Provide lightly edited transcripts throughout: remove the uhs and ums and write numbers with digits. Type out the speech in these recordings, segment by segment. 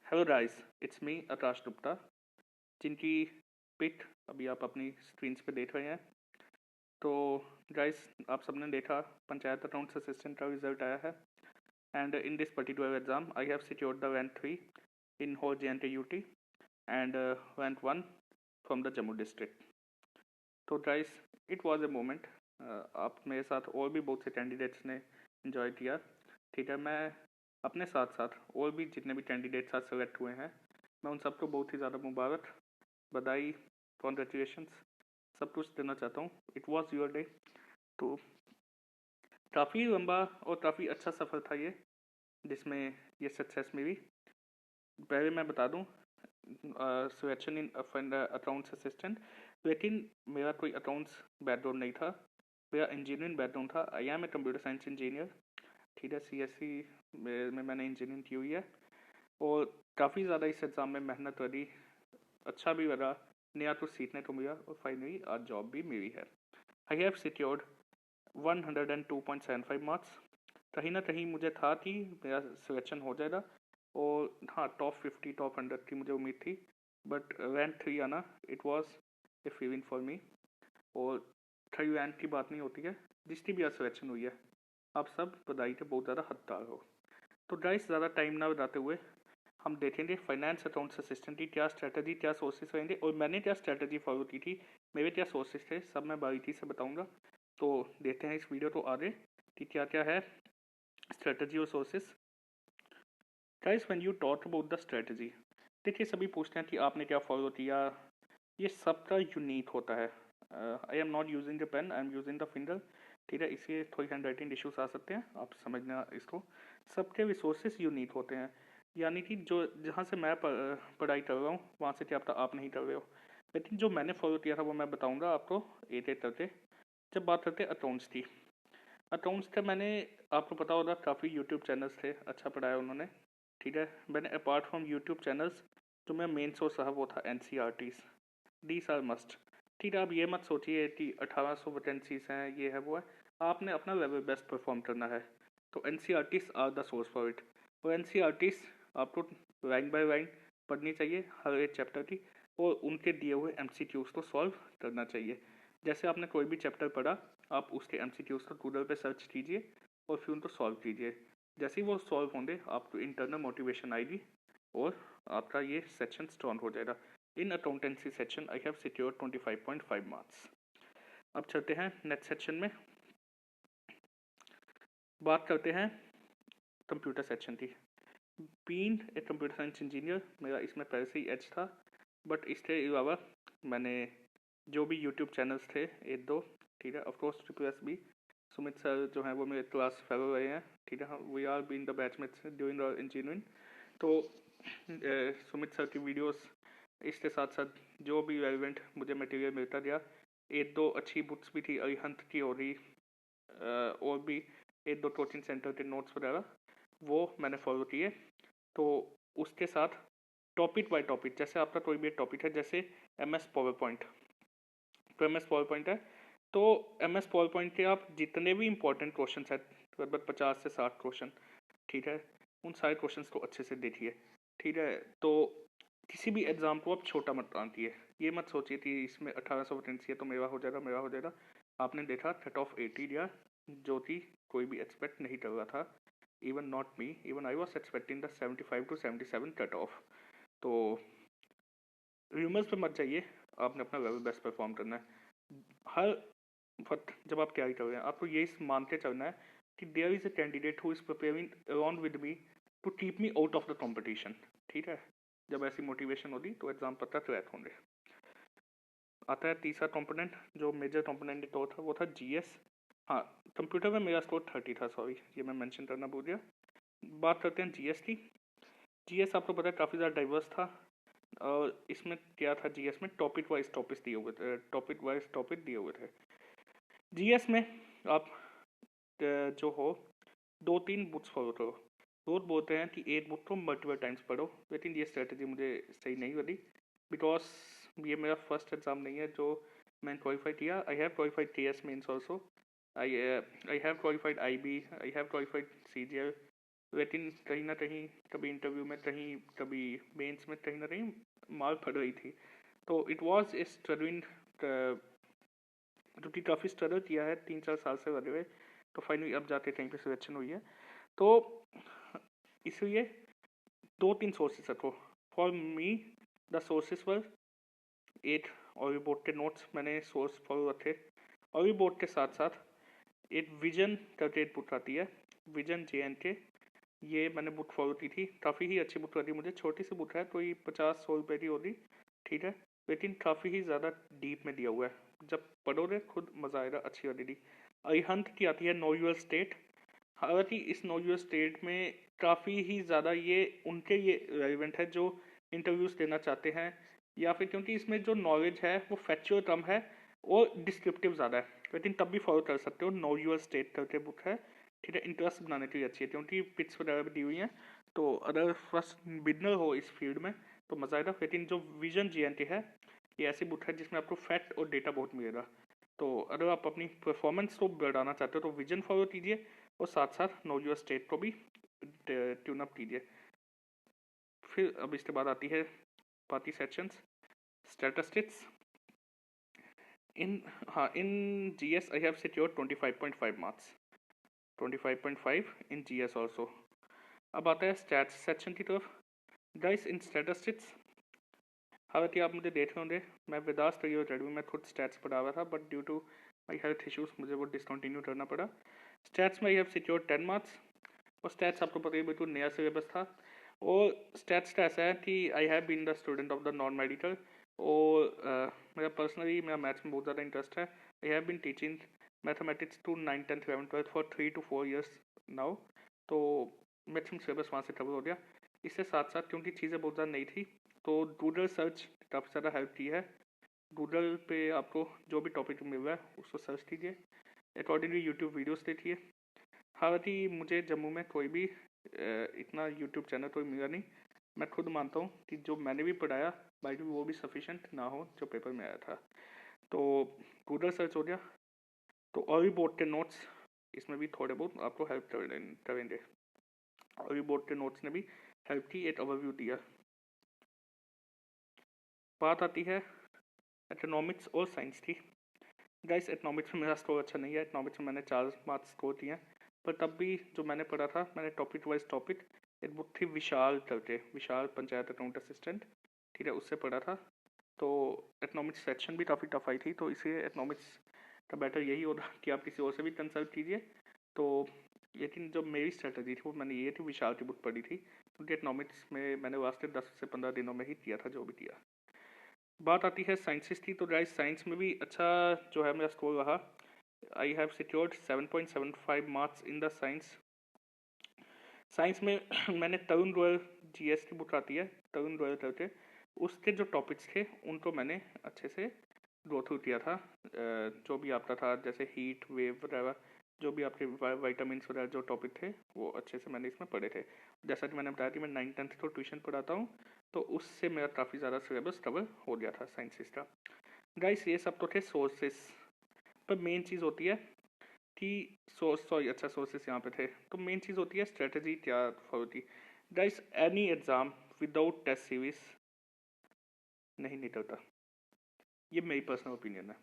Hello guys, it's me आकाश गुप्ता, जिनकी pick अभी आप अपनी स्क्रीन्स पे देख रहे हैं। तो गाइस, आप सबने देखा पंचायत अकाउंट्स असिस्टेंट का रिजल्ट आया है and in this particular exam I have secured the rank 3 in whole JNK and rank 1 from the Jammu district. तो guys, it was a moment. आप मेरे साथ और भी बहुत से कैंडिडेट्स ने इन्जॉय किया। ठीक है, मैं अपने साथ साथ और भी जितने भी कैंडिडेट्स आज सेलेक्ट हुए हैं, मैं उन सबको बहुत ही ज़्यादा मुबारक, बधाई, कॉन्ग्रेचुलेशंस सब कुछ देना चाहता हूँ। It was your day. तो काफ़ी लंबा और काफ़ी अच्छा सफ़र था ये, जिसमें ये सक्सेस मिली। पहले मैं बता दूँ, सिलेक्शन इन अकाउंट्स असिस्टेंट, लेकिन मेरा कोई अकाउंट्स बैकग्राउंड नहीं था, मेरा इंजीनियरिंग बैकग्राउंड था। I am a computer science engineer. ठीक है, CSE में मैंने इंजीनियरिंग की हुई है और काफ़ी ज़्यादा इस एग्ज़ाम में मेहनत करी, अच्छा भी लगा, नया कुछ सीखने को मिला और फाइनली आज जॉब भी मिली है। I have secured 102.75 marks. कहीं ना कहीं मुझे था कि मेरा सिलेक्शन हो जाएगा और हाँ, टॉप 50 टॉप 100 की मुझे उम्मीद थी, बट रैंक 3 आना, it was a feeling for me. और 3 रैंक की बात नहीं होती है, जिसकी भी आज सिलेक्शन हुई है, आप सब बधाई के बहुत ज़्यादा हकदार हो। तो गाइस, ज़्यादा टाइम ना बताते हुए हम देखेंगे फाइनेंस अकाउंट्स असिस्टेंट की क्या स्ट्रैटेजी, क्या सोर्सेज रहेंगे और मैंने क्या स्ट्रैटेजी फॉलो की थी, मेरे क्या सोर्सेज थे, सब मैं बारीकी से बताऊंगा। तो देखते हैं इस वीडियो को आगे कि क्या क्या है स्ट्रैटेजी और sources. Guys, when you talk about the strategy, देखिए सभी पूछते हैं कि आपने क्या फॉलो किया। ये सबका यूनिक होता है। I am not using the pen, I am using the finger. ठीक है, इसलिए थोड़ी हैंड राइटिंग इशूज आ सकते हैं, आप समझना इसको। सबके रिसोर्सेज यूनिक होते हैं, यानी कि जो जहाँ से मैं पढ़ाई कर रहा हूँ वहाँ से क्या आप नहीं कर रहे हो, लेकिन जो मैंने फॉलो किया था वो मैं बताऊँगा आपको एक एक करके। जब बात करते हैं अकाउंट्स की, अकाउंट्स का मैंने, आपको पता होगा काफ़ी यूट्यूब चैनल्स थे, अच्छा पढ़ाया उन्होंने। ठीक है, मैंने अपार्ट फ्रॉम यूट्यूब चैनल्स, जो मेरा मेन सोर्स रहा वो था NCERTs। These are must. ठीक है, आप ये मत सोचिए कि 1800 वैकेंसीज हैं, ये है वो है। आपने अपना लेवल बेस्ट परफॉर्म करना है, तो NCERTs are the source for it. और NCERTs आपको लाइन बाय लाइन पढ़नी चाहिए हर एक चैप्टर की, और उनके दिए हुए MCQs को सॉल्व करना चाहिए। जैसे आपने कोई भी चैप्टर पढ़ा, आप उसके MCQs को गूगल पे सर्च कीजिए और फिर उनको सॉल्व कीजिए। जैसे ही वो सॉल्व होंगे, आपको इंटरनल मोटिवेशन आएगी और आपका ये सेक्शन स्ट्रॉन्ग हो जाएगा। In accountancy section I have secured 25.5 marks. अब चलते हैं नेक्स्ट सेक्शन में, बात करते हैं कंप्यूटर सेक्शन की। Being a computer science engineer, मेरा इसमें पहले से ही एज था, बट इसके अलावा मैंने जो भी यूट्यूब चैनल्स थे एक दो, ठीक है, ऑफकोर्स ट्रिपल भी, सुमित सर जो हैं वो मेरे क्लास फेलो रहे हैं। ठीक है, we are being the batchmates during our engineering. तो सुमित सर की वीडियोस, इसके साथ साथ जो भी रेलिवेंट मुझे मटेरियल मिलता गया, एक दो अच्छी बुक्स भी थी, अरिहंत की हो रही, और भी एक दो कोचिंग सेंटर के नोट्स वगैरह, वो मैंने फॉलो किए। तो उसके साथ टॉपिक बाय टॉपिक, जैसे आपका कोई भी एक टॉपिक है, जैसे MS पावर पॉइंट, तो MS पावर पॉइंट है, तो MS पावर पॉइंट के आप जितने भी इंपॉर्टेंट क्वेश्चन है, लगभग 50 से 60 क्वेश्चन, ठीक है, उन सारे क्वेश्चन को अच्छे से देखिए। ठीक है, तो किसी भी एग्जाम को आप छोटा मत आंकिए, ये मत सोचिए कि इसमें 1800 वैकेंसी है तो मेरा हो जाएगा, मेरा हो जाएगा। आपने देखा कट ऑफ 80 दिया, जो कि कोई भी एक्सपेक्ट नहीं कर रहा था, even not me, even I was expecting the 75 to 77 cut off. तो र्यूमर्स पे मत जाइए, आपने अपना लेवल बेस्ट परफॉर्म करना है। हर वक्त जब आप तैयारी कर रहे हैं, आपको यही मान के चलना है कि there is a candidate who is preparing around with me to keep me out of the competition. ठीक है, जब ऐसी मोटिवेशन होगी तो एग्जाम पता क्रैक होंगे। आता है तीसरा कंपोनेंट, जो मेजर कंपोनेंट तो था वो था GS। हाँ, कंप्यूटर में मेरा स्कोर 30 था, सॉरी ये मैं मेंशन करना भूल गया। बात करते हैं GS की। GS आपको पता है काफ़ी ज़्यादा डाइवर्स था, और इसमें क्या था, GS में टॉपिक वाइज टॉपिक दिए हुए थे, GS में आप जो हो, 2-3 बुक्स फॉलो करो। रोज बोलते हैं कि एक बुक को मल्टीपल टाइम्स पढ़ो, लेकिन ये स्ट्रेटजी मुझे सही नहीं लगी, बिकॉज ये मेरा फर्स्ट एग्जाम नहीं है जो मैंने क्वालिफाई किया। I have qualified TS mains also, I have qualified IB, I have qualified CGL, लेकिन कहीं ना कहीं कभी इंटरव्यू में, कभी मेंस में कहीं ना कहीं मार पड़ रही थी। तो इट वॉज ए स्ट्रगलिंग, क्योंकि काफ़ी स्ट्रगल किया है 3-4 साल से बने हुए, तो फाइनली अब जाके कहीं पे सिलेक्शन हुई है। तो इसलिए 2-3 सोर्सेस रखो। फॉर मी द सोर्सेस वर 8 और बोर्ड के नोट्स मैंने सोर्स फॉलो रखे। और बोर्ड के साथ साथ एक विजन करके एक बुक आती है, विजन JNK, ये मैंने बुक फॉलो की थी, काफ़ी ही अच्छी बुक लगी मुझे। छोटी सी बुक है, कोई 50-100 रुपये की होगी, ठीक है, लेकिन काफ़ी ही ज़्यादा डीप में दिया हुआ है। जब पढ़ोगे खुद मज़ा आएगा, अच्छी लगेगी। अरिहंत की आती है नो यूर स्टेट। हालांकि इस नो यूर स्टेट में काफ़ी ही ज़्यादा ये उनके ये रेलिवेंट है जो इंटरव्यूज़ देना चाहते हैं, या फिर क्योंकि इसमें जो नॉलेज है वो फैक्चुअल कम है और डिस्क्रिप्टिव ज़्यादा है, लेकिन तब भी फॉलो कर सकते हो। नो यूर स्टेट करके बुक है, ठीक है। इंटरेस्ट बनाने के लिए अच्छी है क्योंकि पिक्स वगैरह भी दी हुई हैं, तो अगर फर्स्ट बिगनर हो इस फील्ड में तो मज़ा आएगा। लेकिन जो विजन JNK है, ये ऐसी बुक है जिसमें आपको फैक्ट और डेटा बहुत मिलेगा। तो अगर आप अपनी परफॉर्मेंस को बढ़ाना चाहते हो तो विजन फॉलो कीजिए, और साथ साथ नो यूर स्टेट को भी ट्यून अप कीजिए। फिर अब इसके बाद आती है बाकी sections, statistics. In GS I have secured 25.5 marks, 25.5 in GS also. अब आता है स्टैट्स सेक्शन की तरफ। गाइस इन स्टैटिस्टिक्स, हालांकि आप मुझे देख रहे होंगे, मैं विदाउट स्टूडियो अकेडमी में खुद स्टैट्स पढ़ा हुआ था, but due to my health issues मुझे वो डिसकंटिन्यू करना पड़ा। स्टैट्स में आई हैव सिक्योर्ड 10 मार्क्स, और स्टैट्स आपको पता ही बिल्कुल नया सिलेबस था। और स्टैट्स का ऐसा है कि I have been the student of the non medical, और मेरा पर्सनली मेरा मैथ्स में बहुत ज़्यादा इंटरेस्ट है। I have been teaching mathematics to 9, 10, 11, 12 for 3 to 4 years now. तो मैक्सिमम सिलेबस वहाँ से कवर हो गया। इसके साथ साथ क्योंकि चीज़ें बहुत ज़्यादा नई थी, तो गूगल सर्च काफ़ी ज़्यादा हेल्प की है। गूगल पे आपको जो भी टॉपिक मिल रहा है उसको सर्च कीजिए, अकॉर्डिंगली यूट्यूब वीडियोस देखिए। हालांकि मुझे जम्मू में कोई भी इतना यूट्यूब चैनल कोई मिला नहीं। मैं खुद मानता हूँ कि जो मैंने भी पढ़ाया बाइट वो भी सफिशेंट ना हो जो पेपर में आया था। तो गूगल सर्च हो गया। तो और भी बोर्ड के नोट्स इसमें भी थोड़े बहुत आपको हेल्प करेंगे। और भी बोर्ड के नोट्स ने भी हेल्प की, एक ओवरव्यू दिया। बात आती है इकोनॉमिक्स और साइंस की। गाइस इकोनॉमिक्स में मेरा स्कोर अच्छा नहीं है, इकोनॉमिक्स में मैंने 4 मार्क्स स्कोर किए हैं, पर तब भी जो मैंने पढ़ा था, मैंने टॉपिक वाइज टॉपिक, एक बुक थी विशाल करके, विशाल पंचायत अकाउंट असिस्टेंट, ठीक है, उससे पढ़ा था। तो इकोनॉमिक्स सेक्शन भी काफ़ी टफ आई थी, तो इसलिए इकोनॉमिक्स का बेटर यही होगा कि आप किसी और से भी कंसल्ट कीजिए। तो लेकिन जो मेरी स्ट्रेटजी थी वो मैंने ये थी, विशाल की बुक पढ़ी थी, क्योंकि इकोनॉमिक्स में मैंने वास्ते 10 से 15 दिनों में ही किया था जो भी किया। बात आती है साइंसिस की। तो गाइस साइंस में भी अच्छा जो है मेरा स्कोर रहा। आई have secured 7.75 marks in the science. Science में मैंने तरुण गोयल GS की बुक आती है, तरुण गोयल करके, उसके जो टॉपिक्स थे उनको मैंने अच्छे से गो थ्रू किया था। जो भी आता था जैसे हीट वेव वगैरह, जो भी आपके वाइटामिन वगैरह जो टॉपिक थे वो अच्छे से मैंने इसमें पढ़े थे। जैसा कि मैंने बताया कि मैं 9th-10th को ट्यूशन पढ़ाता हूँ, तो उससे मेरा काफ़ी ज़्यादा सिलेबस कवर हो गया था साइंसिस का। गाइस ये सब तो थे सोर्सेस, पर मेन चीज़ होती है कि सोर्सेस यहाँ पे थे, तो मेन चीज़ होती है स्ट्रेटजी क्या फॉलो की। Guys any exam without test series नहीं निकलता, ये मेरी पर्सनल ओपिनियन है।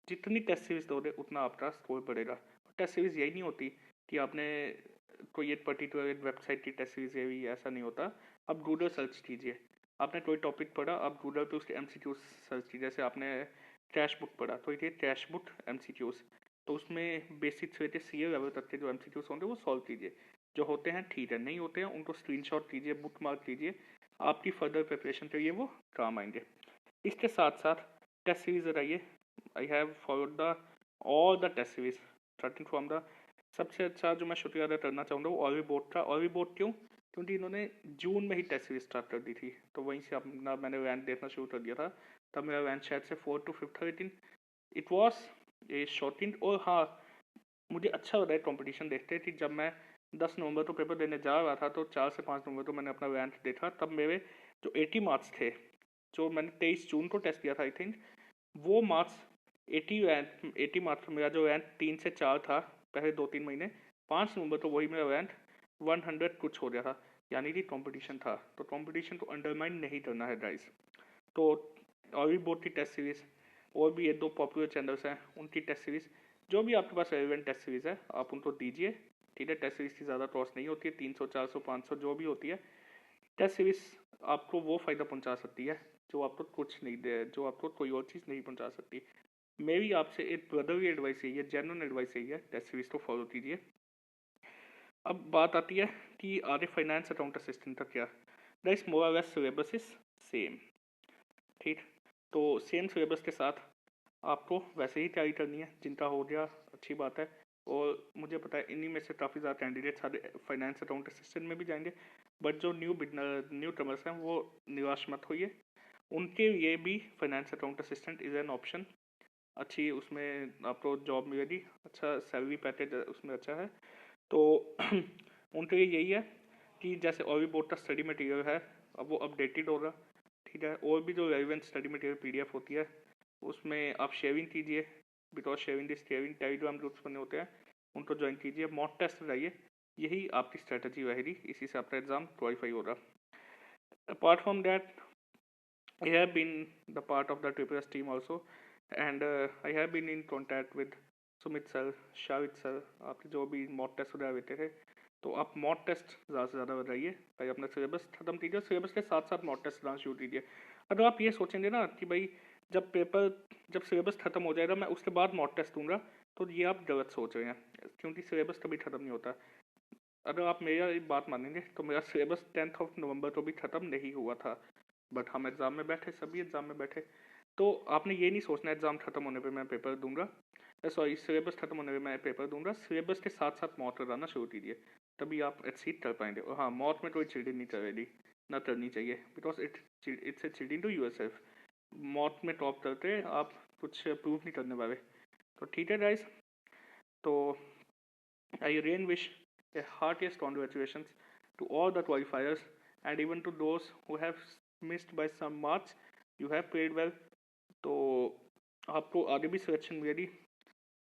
जितनी टेस्ट सीरीज दोगे उतना आपका स्कोर बढ़ेगा। टेस्ट सीरीज यही नहीं होती कि आपने कोई एक पर्टिकुलर वेबसाइट की टेस्ट सीरीज है, ऐसा नहीं होता। आप गूगल सर्च कीजिए, आपने कोई टॉपिक पढ़ा, आप गूगल पे उसके MCQ सर्च कीजिए। जैसे आपने क्रैश बुक पढ़ा, तो ये क्रैश बुक MCQs, तो उसमें बेसिक से लेकर CA लेवल तक के जो MCQs होंगे वो सॉल्व कीजिए। जो होते हैं ठीक है, नहीं होते हैं उनको स्क्रीनशॉट कीजिए, बुक मार्क कीजिए, आपकी फर्दर प्रिपरेशन के लिए वो काम आएंगे। इसके साथ साथ टेस्ट सीरीज लगाइए। I have followed the all the test series starting from the, सबसे अच्छा जो मैं शुक्रिया अदा करना चाहूँगा वो ऑलवी बोर्ड का। ऑलवी बोर्ड क्यों? क्योंकि इन्होंने जून में ही टेस्ट सीरीज स्टार्ट कर दी थी, तो वहीं से अपना मैंने रैंक देखना शुरू कर दिया था। तब मेरा रैंक शायद से 4 to 5 था, लेकिन इट वॉज ए शॉर्टिंग। और हाँ, मुझे अच्छा लगा कॉम्पिटिशन देखते कि जब मैं 10 नवंबर को पेपर देने जा रहा था, तो 4 से 5 नवंबर को मैंने अपना रैंक देखा, तब मेरे जो 80 मार्क्स थे, जो मैंने 23 जून को टेस्ट किया था आई थिंक, वो मार्क्स 80 मार्क्स, मेरा जो रैंक 3 से 4 था पहले 2-3 महीने, 5 नवंबर तो वही मेरा रैंक 100 कुछ हो गया था, यानी कि कंपटीशन था। तो कंपटीशन को अंडरमाइन नहीं करना है गाइस। तो और भी बहुत ही टेस्ट सीरीज, और भी ये 2 पॉपुलर चैनल्स हैं, उनकी टेस्ट सीरीज, जो भी आपके पास रेलिवेंट टेस्ट सीरीज है आप उनको दीजिए, ठीक है। टेस्ट सीरीज की ज़्यादा कॉस्ट नहीं होती है, 300 400 500 जो भी होती है। टेस्ट सीरीज आपको वो फ़ायदा पहुंचा सकती है जो आपको कुछ नहीं दे, जो आपको कोई और चीज़ नहीं पहुंचा सकती। मेरी आपसे एक ब्रदरली एडवाइस यही है, जेन्युइन एडवाइस यही है, टेस्ट सीरीज को फॉलो कीजिए। अब बात आती है कि आगे फाइनेंस अकाउंट असिस्टेंट का क्या। गाइस मोर और लेस सिलेबस इज सेम, ठीक। तो सेम सिलेबस के साथ आपको वैसे ही तैयारी करनी है, जिनका हो गया अच्छी बात है। और मुझे पता है इन्हीं में से काफ़ी ज़्यादा कैंडिडेट सारे फाइनेंस अकाउंट असिस्टेंट में भी जाएंगे, बट जो न्यू कमर्स हैं वो निराश मत होइए, उनके लिए भी finance account assistant is an option. अच्छी उसमें आपको जॉब मिलेगी, अच्छा सैलरी पैकेज उसमें अच्छा है। तो उनके लिए यही है कि जैसे और भी बोर्ड का स्टडी मटेरियल है अब वो अपडेटेड होगा, ठीक है। और भी जो रेलिवेंट स्टडी मटेरियल पीडीएफ होती है उसमें आप शेयरिंग कीजिए, because sharing is caring, Telegram groups बने होते हैं उनको ज्वाइन कीजिए, मॉक टेस्ट लगाइए, यही आपकी स्ट्रेटजी रहेगी, इसी से आपका एग्जाम क्वालिफाई होगा। Apart from that I have been the part of the TPS team also, and I have been in contact with Sumit sir, Shahid sir, आपके जो भी मॉक टेस्ट वगैरह देते थे। तो आप मॉक टेस्ट ज़्यादा से ज़्यादा बताइए भाई, अपना सिलेबस खत्म कीजिए, सिलेबस के साथ साथ मॉक टेस्ट बनाना शुरू कीजिए। अगर आप ये सोचेंगे ना कि भाई जब सिलेबस खत्म हो जाएगा मैं उसके बाद मॉक टेस्ट दूंगा, तो ये आप गलत सोच रहे हैं, क्योंकि सिलेबस कभी खत्म नहीं होता। अगर आप मेरा एक बात मानेंगे तो मेरा सिलेबस 10 नवंबर को भी ख़त्म नहीं हुआ था, बट हम एग्ज़ाम में बैठे, सभी एग्ज़ाम में बैठे। तो आपने ये नहीं सोचना एग्ज़ाम ख़त्म होने पे मैं पेपर दूंगा, सॉरी सिलेबस ख़त्म होने पे मैं पेपर दूंगा। सिलेबस के साथ साथ मॉक कराना शुरू कीजिए, तभी आप एक्सीड कर पाएंगे। और हाँ, मॉक में कोई चीटिंग नहीं करेगी, ना करनी चाहिए, because it's a cheating to yourself. Mock में टॉप करते आप कुछ प्रूव नहीं करने वाले। तो ठीक है गाइस, तो I really wish a heartiest congratulations to all the qualifiers, and even to those who have missed by some marks. You have played well. तो आपको आगे भी सिलेक्शन मिलेगी,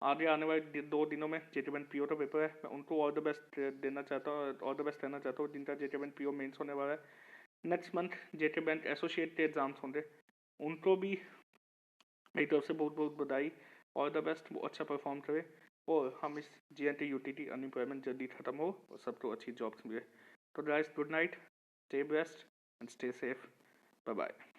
आगे आने वाले 2 दिनों में JTBAN PO का पेपर है, मैं उनको ऑल द बेस्ट देना चाहता हूँ, ऑल द बेस्ट देना चाहता हूँ जिनका JTBAN PO मेंस होने वाला है। नेक्स्ट मंथ JTBAN एसोसिएट के एग्जाम्स होंगे, उनको भी मेरी तरफ से बहुत बहुत बधाई, ऑल द बेस्ट, वो अच्छा परफॉर्म करे और हम इस JNT UTT अनएम्प्लॉयमेंट जल्दी खत्म हो और सबको अच्छी जॉब्स मिले। तो guys good night, stay best and stay safe, bye bye.